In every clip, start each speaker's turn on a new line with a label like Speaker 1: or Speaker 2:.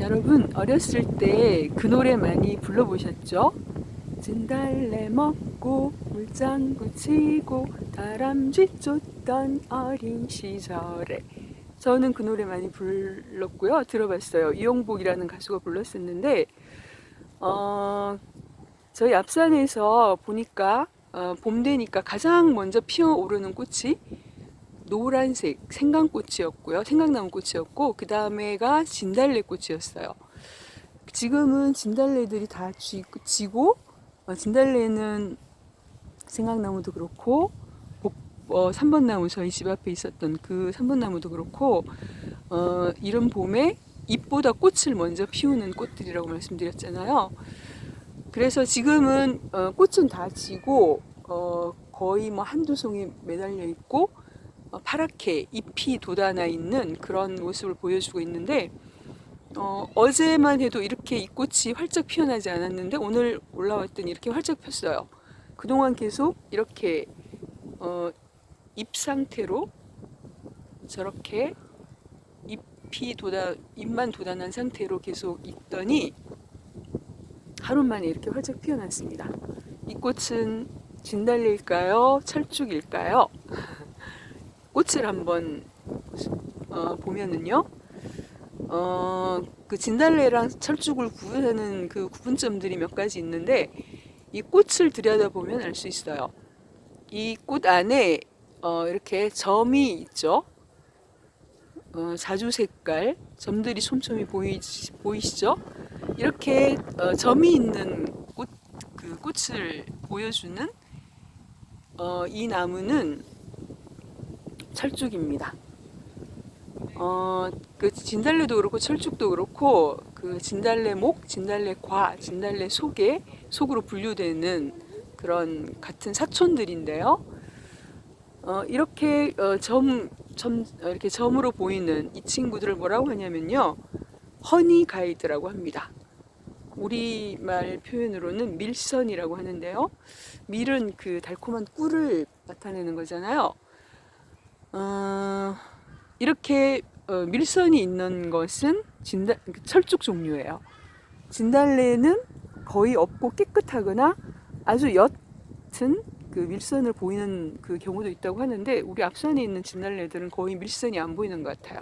Speaker 1: 여러분 어렸을 때 그 노래 많이 불러보셨죠? 진달래 먹고 물장구 치고 다람쥐 쫓던 어린 시절에. 저는 그 노래 많이 불렀고요. 들어봤어요. 이용복이라는 가수가 불렀었는데 저희 앞산에서 보니까 봄 되니까 가장 먼저 피어오르는 꽃이 노란색 생강꽃이었고요. 생강나무 꽃이었고 그 다음에가 진달래 꽃이었어요. 지금은 진달래들이 다 지고 진달래는 생강나무도 그렇고 3번나무 저희 집 앞에 있었던 그 3번나무도 그렇고 이른 봄에 잎보다 꽃을 먼저 피우는 꽃들이라고 말씀드렸잖아요. 그래서 지금은 꽃은 다 지고 거의 뭐 한두 송이 매달려 있고 파랗게 잎이 돋아나 있는 그런 모습을 보여주고 있는데 어제만 해도 이렇게 이 꽃이 활짝 피어나지 않았는데 오늘 올라왔더니 이렇게 활짝 폈어요. 그동안 계속 이렇게 잎 상태로 저렇게 잎만 돋아난 상태로 계속 있더니 하루 만에 이렇게 활짝 피어났습니다. 이 꽃은 진달래일까요? 철쭉일까요? 꽃을 한번 보면은요. 그 진달래랑 철쭉을 구분하는 그 구분점들이 몇 가지 있는데 이 꽃을 들여다보면 알 수 있어요. 이 꽃 안에 이렇게 점이 있죠. 자주 색깔 점들이 촘촘히 보이시죠? 이렇게 점이 있는 그 꽃을 보여주는 이 나무는 철쭉입니다. 그 진달래도 그렇고 철쭉도 그렇고 그 진달래목, 진달래과, 진달래 속으로 분류되는 그런 같은 사촌들인데요. 이렇게 이렇게 점으로 보이는 이 친구들을 뭐라고 하냐면요, 허니 가이드라고 합니다. 우리말 표현으로는 밀선이라고 하는데요. 밀은 그 달콤한 꿀을 나타내는 거잖아요. 이렇게 밀선이 있는 것은 철쭉 종류예요. 진달래는 거의 없고 깨끗하거나 아주 옅은 그 밀선을 보이는 그 경우도 있다고 하는데 우리 앞산에 있는 진달래들은 거의 밀선이 안 보이는 것 같아요.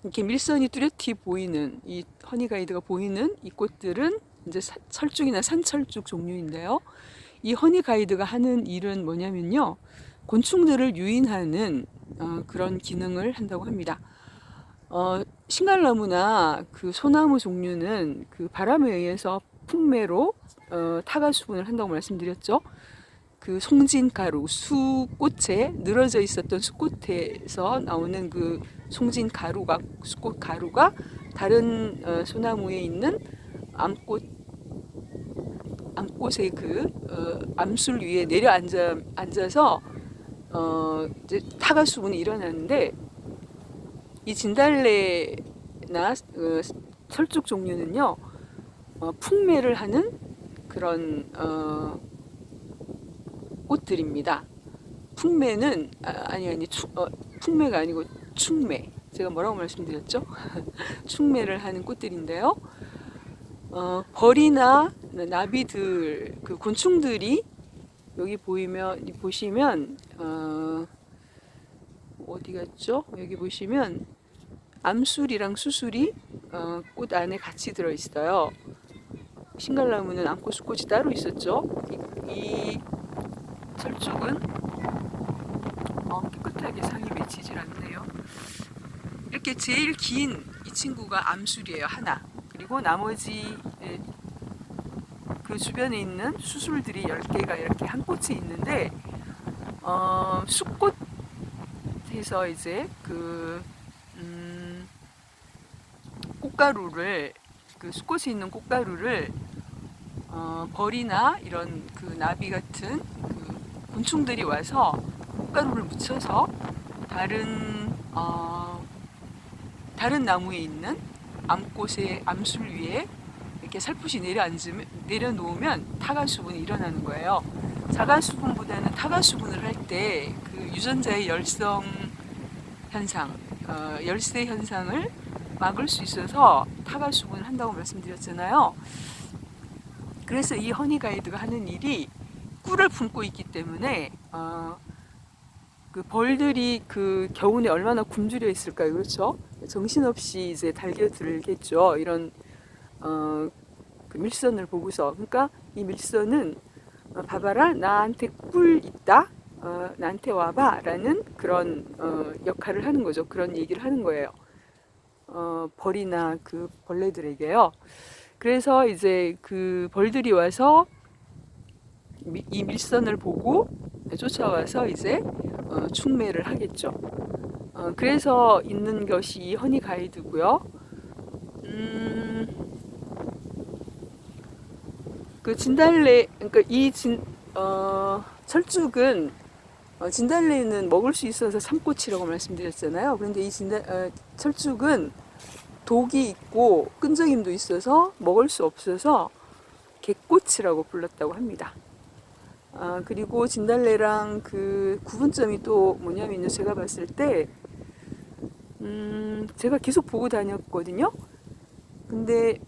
Speaker 1: 이렇게 밀선이 뚜렷이 보이는 이 허니가이드가 보이는 이 꽃들은 이제 철쭉이나 산철쭉 종류인데요. 이 허니가이드가 하는 일은 뭐냐면요, 곤충들을 유인하는 그런 기능을 한다고 합니다. 신갈나무나 그 소나무 종류는 그 바람에 의해서 풍매로 타가 수분을 한다고 말씀드렸죠. 그 송진가루, 수꽃에 늘어져 있었던 수꽃에서 나오는 그 송진가루가, 수꽃 가루가 다른 소나무에 있는 암꽃의 그 암술 위에 앉아서 이제 타가 수분이 일어나는데 이 진달래나 철쭉 종류는요, 풍매를 하는 그런 꽃들입니다. 풍매는 풍매가 아니고 충매. 제가 뭐라고 말씀드렸죠? 충매를 하는 꽃들인데요. 벌이나 나비들, 그 곤충들이 여기 보시면 어디 갔죠? 여기 보시면 암술이랑 수술이 꽃 안에 같이 들어 있어요. 신갈나무는 암꽃, 수꽃이 따로 있었죠. 이 철쭉은 깨끗하게 상이 맺히질 않네요. 이렇게 제일 긴 이 친구가 암술이에요, 하나. 그리고 나머지 그 주변에 있는 수술들이 10개가 이렇게 한 꽃에 있는데 수꽃에서 이제 그 꽃가루를, 그 수꽃이 있는 꽃가루를 벌이나 이런 그 나비 같은 그 곤충들이 와서 꽃가루를 묻혀서 다른 나무에 있는 암꽃의 암술 위에 이렇게 살포시 내려놓으면 타가수분이 일어나는 거예요. 자가수분보다는 타가수분을 할 때 그 유전자의 열성 현상, 열세 현상을 막을 수 있어서 타가수분을 한다고 말씀드렸잖아요. 그래서 이 허니 가이드가 하는 일이 꿀을 품고 있기 때문에 그 벌들이 그 겨우내 얼마나 굶주려 있을까요? 그렇죠? 정신없이 이제 달겨들겠죠. 이런 그 밀선을 보고서. 그러니까 이 밀선은 봐봐라, 나한테 꿀 있다, 나한테 와봐 라는 그런 역할을 하는 거죠. 그런 얘기를 하는 거예요. 벌이나 그 벌레들에게요. 그래서 이제 그 벌들이 와서 이 밀선을 보고 쫓아와서 이제 충매를 하겠죠. 그래서 있는 것이 이 허니 가이드고요. 그 진달래, 그러니까 철쭉은 진달래는 먹을 수 있어서 참꽃이라고 말씀드렸잖아요. 그런데 이 철쭉은 독이 있고 끈적임도 있어서 먹을 수 없어서 개꽃이라고 불렀다고 합니다. 그리고 진달래랑 그 구분점이 또 뭐냐면요. 제가 봤을 때, 제가 계속 보고 다녔거든요. 근데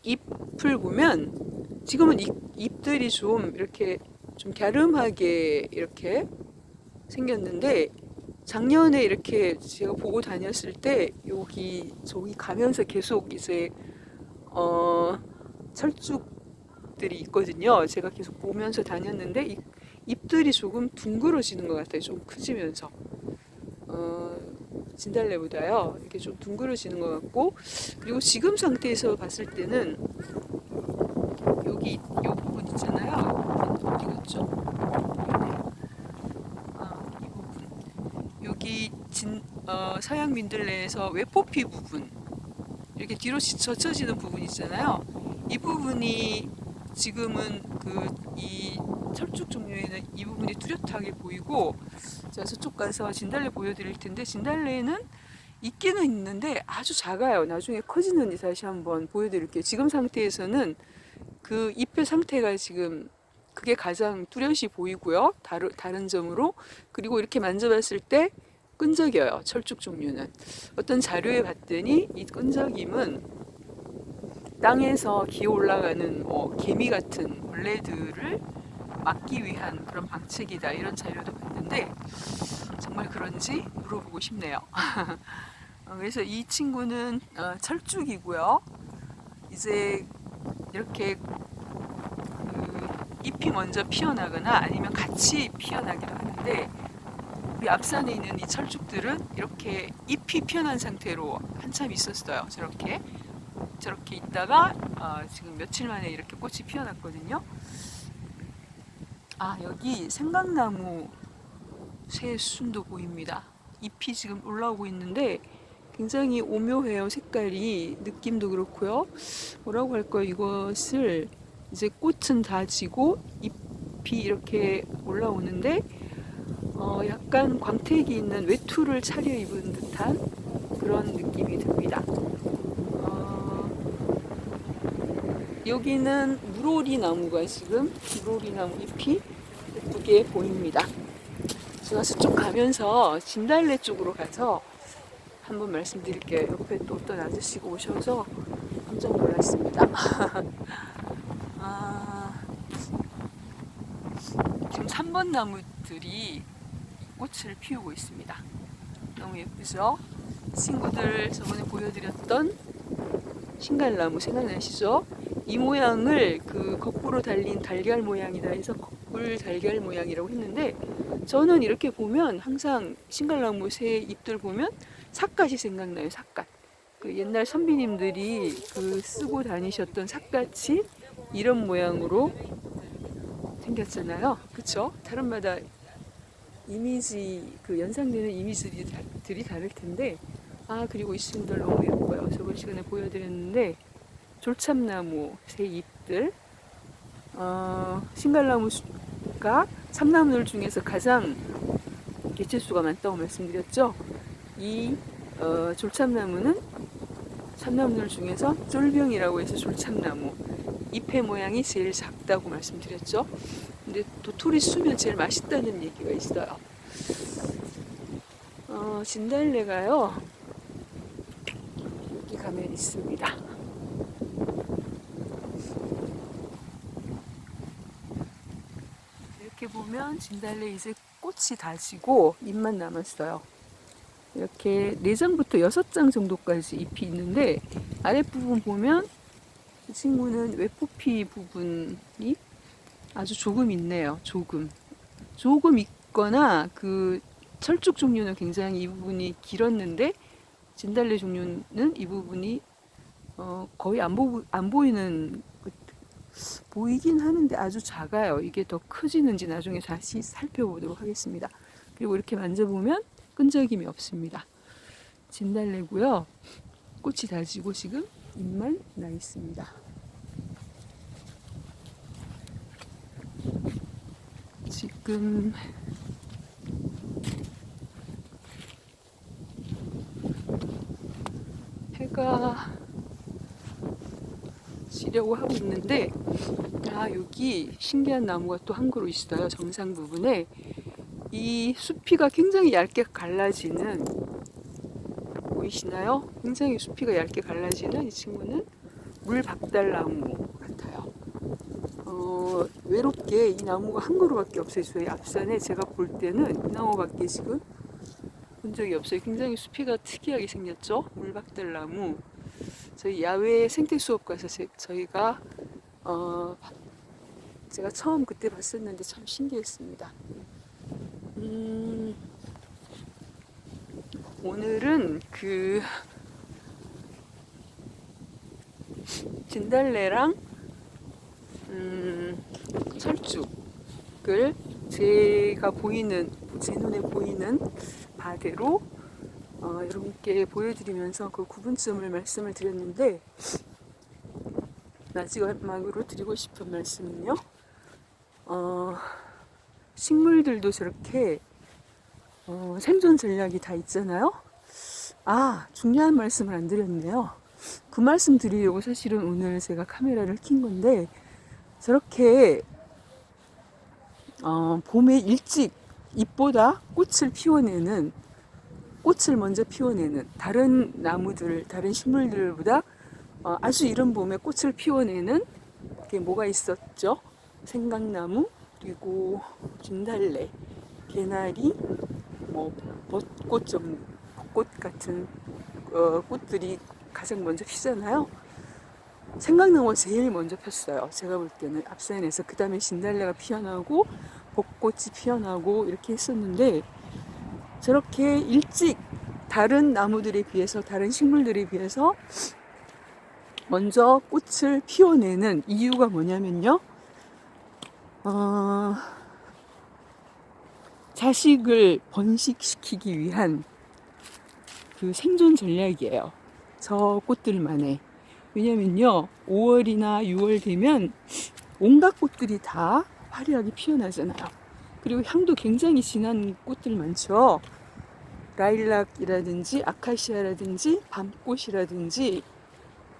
Speaker 1: 잎을 보면 지금은 잎들이 좀 이렇게 좀 갸름하게 이렇게 생겼는데 작년에 이렇게 제가 보고 다녔을 때 여기 저기 가면서 계속 이제 철쭉들이 있거든요. 제가 계속 보면서 다녔는데 잎들이 조금 둥그러지는 것 같아요. 좀 커지면서 진달래보다요. 이렇게 좀 둥그러지는 것 같고, 그리고 지금 상태에서 봤을 때는 여기 이 부분 있잖아요. 어디 갔죠? 이 부분. 여기 서양 민들레에서 외포피 부분, 이렇게 뒤로 젖혀지는 부분 있잖아요. 이 부분이 지금은 이 철쭉 종류에는 이 부분이 뚜렷하게 보이고, 자, 저쪽 가서 진달래 보여드릴 텐데, 진달래는 있기는 있는데 아주 작아요. 나중에 커지는지 다시 한번 보여드릴게요. 지금 상태에서는 그 잎의 상태가 지금 그게 가장 뚜렷이 보이고요. 다른 점으로. 그리고 이렇게 만져봤을 때 끈적여요. 철쭉 종류는. 어떤 자료에 봤더니 이 끈적임은 땅에서 기어 올라가는 개미 같은 벌레들을 막기 위한 그런 방책이다, 이런 자료도 봤는데 정말 그런지 물어보고 싶네요. 그래서 이 친구는 철쭉이고요. 이제 이렇게 잎이 먼저 피어나거나 아니면 같이 피어나기도 하는데, 우리 앞산에 있는 이 철쭉들은 이렇게 잎이 피어난 상태로 한참 있었어요. 저렇게 있다가 지금 며칠 만에 이렇게 꽃이 피어났거든요. 여기 생강나무 새순도 보입니다. 잎이 지금 올라오고 있는데 굉장히 오묘해요. 색깔이, 느낌도 그렇고요. 뭐라고 할까요? 이것을 이제 꽃은 다 지고 잎이 이렇게 올라오는데 약간 광택이 있는 외투를 차려입은 듯한 그런 느낌이 듭니다. 여기는 물오리 나무가 지금 물오리 나무 잎이 예쁘게 보입니다. 제가 저쪽 가면서 진달래 쪽으로 가서 한번 말씀드릴게요. 옆에 또 어떤 아저씨가 오셔서 깜짝 놀랐습니다. 지금 3번 나무들이 꽃을 피우고 있습니다. 너무 예쁘죠? 친구들 저번에 보여드렸던 신갈나무 생각나시죠? 이 모양을 거꾸로 달린 달걀 모양이다 해서 거꾸로 달걀 모양이라고 했는데, 저는 이렇게 보면 항상 신갈나무 새 잎들 보면 삿갓이 생각나요. 삿갓. 옛날 선비님들이 쓰고 다니셨던 삿갓이 이런 모양으로 생겼잖아요. 그쵸? 사람마다 이미지, 연상되는 이미지들이 다를 텐데, 그리고 이 친구들 너무 예뻐요. 저번 시간에 보여드렸는데, 졸참나무 새 잎들, 신갈나무가 참나무들 중에서 가장 개체수가 많다고 말씀드렸죠. 이 졸참나무는 참나무들 중에서 쫄병이라고 해서 졸참나무, 잎의 모양이 제일 작다고 말씀드렸죠. 근데 도토리 수면 제일 맛있다는 얘기가 있어요. 진달래가요, 여기 가면 있습니다. 이렇게 보면 진달래 이제 꽃이 다 지고 잎만 남았어요. 이렇게 4장부터 6장 정도까지 잎이 있는데 아랫부분 보면 이 친구는 외포피 부분이 아주 조금 있네요. 조금 있거나 그 철쭉 종류는 굉장히 이 부분이 길었는데 진달래 종류는 이 부분이 거의 안 보이는, 보이긴 하는데 아주 작아요. 이게 더 커지는지 나중에 다시 살펴보도록 하겠습니다. 그리고 이렇게 만져보면 끈적임이 없습니다. 진달래고요. 꽃이 다 지고 지금 잎만 나 있습니다. 지금 해가 지려고 하고 있는데, 여기 신기한 나무가 또 한 그루 있어요. 정상 부분에 이 수피가 굉장히 얇게 갈라지는, 보이시나요? 굉장히 수피가 얇게 갈라지는 이 친구는 물박달나무 같아요. 외롭게 이 나무가 한 그루밖에 없어요. 저희 앞산에 제가 볼 때는 이 나무밖에 지금 본 적이 없어요. 굉장히 수피가 특이하게 생겼죠. 물박달나무. 저희 야외 생태 수업 가서 저희가 제가 처음 그때 봤었는데 참 신기했습니다. 오늘은 그 진달래랑 철쭉을 제 눈에 보이는 바대로 여러분께 보여드리면서 그 구분점을 말씀을 드렸는데, 마지막으로 드리고 싶은 말씀은요, 식물들도 저렇게 생존 전략이 다 있잖아요. 중요한 말씀을 안 드렸네요. 그 말씀 드리려고 사실은 오늘 제가 카메라를 킨 건데, 저렇게 봄에 일찍 잎보다 꽃을 먼저 피워내는 다른 나무들, 다른 식물들보다 아주 이른 봄에 꽃을 피워내는 게 뭐가 있었죠? 생강나무, 그리고 진달래, 개나리, 벚꽃 같은 꽃들이 가장 먼저 피잖아요. 생강나무가 제일 먼저 폈어요. 제가 볼 때는 앞산에서. 그 다음에 진달래가 피어나고 벚꽃이 피어나고 이렇게 했었는데, 저렇게 일찍 다른 나무들에 비해서, 다른 식물들에 비해서 먼저 꽃을 피워내는 이유가 뭐냐면요, 자식을 번식시키기 위한 그 생존 전략이에요. 저 꽃들만의. 왜냐면요, 5월이나 6월 되면 온갖 꽃들이 다 화려하게 피어나잖아요. 그리고 향도 굉장히 진한 꽃들 많죠. 라일락이라든지 아카시아라든지 밤꽃이라든지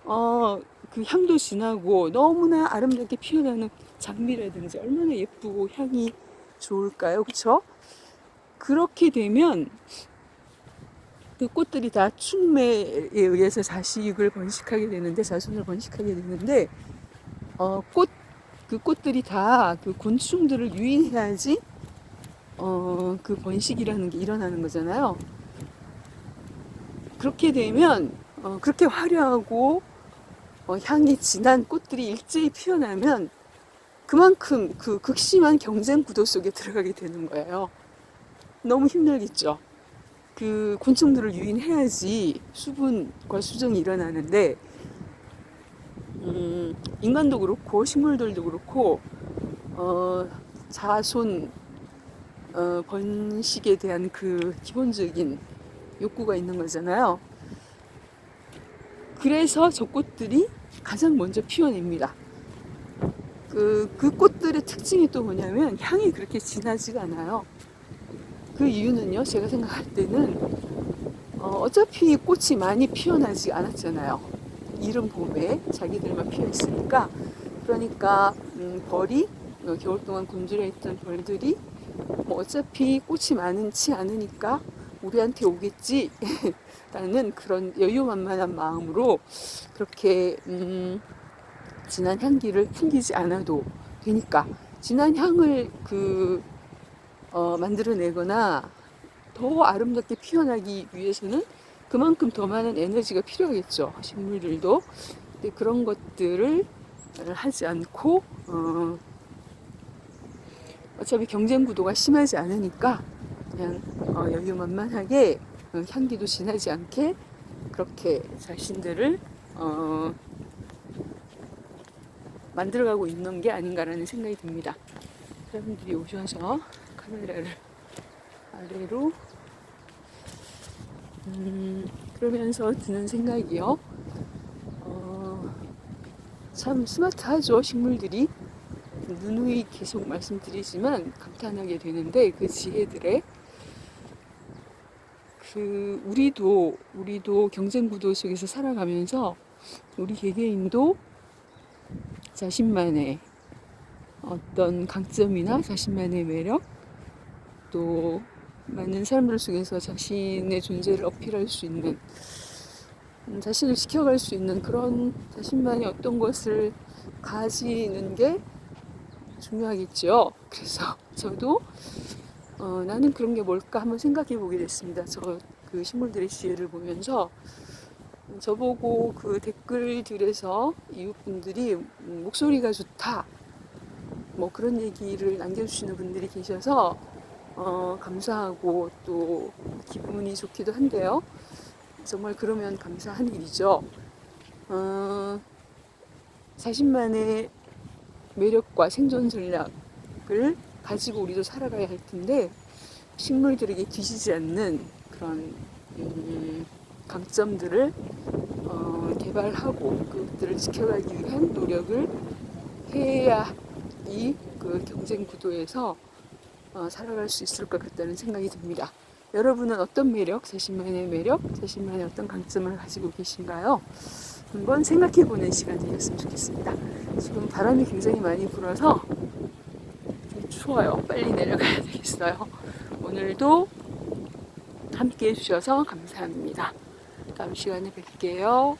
Speaker 1: 그 향도 진하고 너무나 아름답게 피어나는 장미라든지 얼마나 예쁘고 향이 좋을까요? 그쵸? 그렇게 되면 그 꽃들이 다 충매에 의해서 자손을 번식하게 되는데, 그 꽃들이 다 그 곤충들을 유인해야지 그 번식이라는 게 일어나는 거잖아요. 그렇게 되면 그렇게 화려하고 향이 진한 꽃들이 일제히 피어나면 그만큼 그 극심한 경쟁 구도 속에 들어가게 되는 거예요. 너무 힘들겠죠. 그 곤충들을 유인해야지 수분과 수정이 일어나는데, 인간도 그렇고 식물들도 그렇고 자손 번식에 대한 그 기본적인 욕구가 있는 거잖아요. 그래서 저 꽃들이 가장 먼저 피어냅니다. 그 꽃들의 특징이 또 뭐냐면 향이 그렇게 진하지가 않아요. 그 이유는요, 제가 생각할 때는 어차피 꽃이 많이 피어나지 않았잖아요. 이른 봄에 자기들만 피어 있으니까. 그러니까 벌이 겨울 동안 굶주려 있던 벌들이 어차피 꽃이 많지 않으니까 우리한테 오겠지 라는 그런 여유만만한 마음으로 그렇게 진한 향기를 풍기지 않아도 되니까, 진한 향을 만들어내거나 더 아름답게 피어나기 위해서는 그만큼 더 많은 에너지가 필요하겠죠. 식물들도. 근데 그런 것들을 하지 않고 어차피 경쟁 구도가 심하지 않으니까 그냥 여유만만하게 향기도 진하지 않게 그렇게 자신들을 만들어가고 있는 게 아닌가라는 생각이 듭니다. 사람들이 오셔서 카메라를 아래로 그러면서 드는 생각이요. 참 스마트하죠, 식물들이. 누누이 계속 말씀드리지만 감탄하게 되는데, 그 지혜들의 우리도 경쟁 구도 속에서 살아가면서 우리 개개인도 자신만의 어떤 강점이나 자신만의 매력, 또 많은 사람들 속에서 자신의 존재를 어필할 수 있는, 자신을 지켜갈 수 있는 그런 자신만의 어떤 것을 가지는 게 중요하겠죠. 그래서 저도 나는 그런 게 뭘까 한번 생각해 보게 됐습니다. 그 식물들의 지혜를 보면서 저보고 그 댓글들에서 이웃분들이 목소리가 좋다, 뭐 그런 얘기를 남겨주시는 분들이 계셔서 감사하고 또 기분이 좋기도 한데요. 정말 그러면 감사한 일이죠. 자신만의 매력과 생존 전략을 가지고 우리도 살아가야 할 텐데, 식물들에게 뒤지지 않는 그런 강점들을 개발하고 그것들을 지켜가기 위한 노력을 해야 그 경쟁 구도에서 살아갈 수 있을 것 같다는 생각이 듭니다. 여러분은 어떤 매력, 자신만의 매력, 자신만의 어떤 강점을 가지고 계신가요? 한번 생각해보는 시간 되셨으면 좋겠습니다. 지금 바람이 굉장히 많이 불어서 좀 추워요. 빨리 내려가야 되겠어요. 오늘도 함께 해주셔서 감사합니다. 다음 시간에 뵐게요.